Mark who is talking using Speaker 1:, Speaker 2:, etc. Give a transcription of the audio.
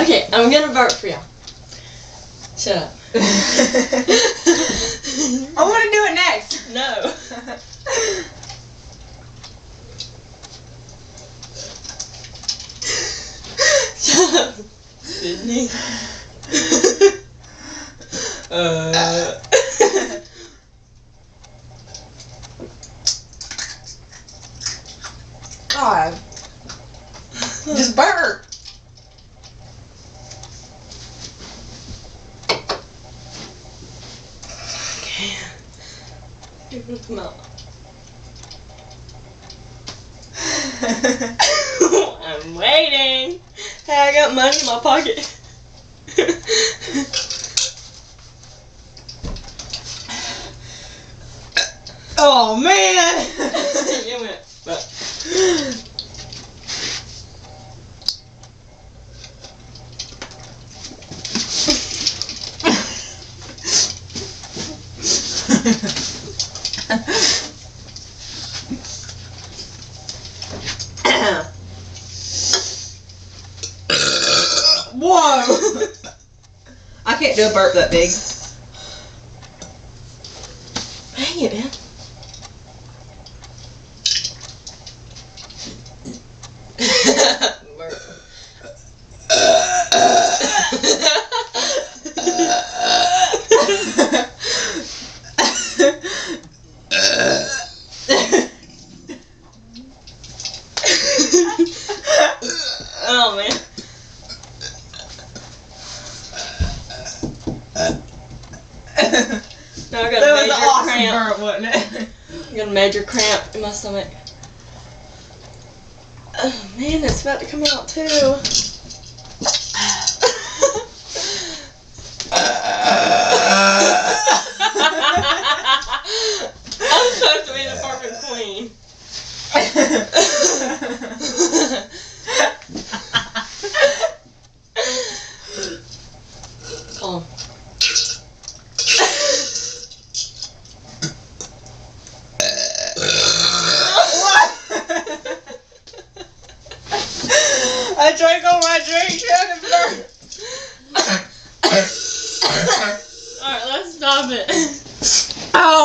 Speaker 1: Okay, I'm gonna burp for y'all. Shut up.
Speaker 2: I want to do it next.
Speaker 1: No. Shut up, Sidney.
Speaker 2: God. Just burp.
Speaker 1: Okay. You're gonna come out. I'm waiting. Hey, I got money in my pocket.
Speaker 2: Oh man.
Speaker 1: It went.
Speaker 2: Whoa. I can't do a burp that big.
Speaker 1: Dang it, man. Burp. Oh man. Now I got
Speaker 2: That
Speaker 1: a
Speaker 2: was
Speaker 1: major
Speaker 2: an awesome
Speaker 1: cramp.
Speaker 2: burp, wasn't it?
Speaker 1: I got a major cramp in my stomach. Oh man, it's about to come out too. I'm supposed to be the burping queen. Oh.
Speaker 2: I drank all my drink trying to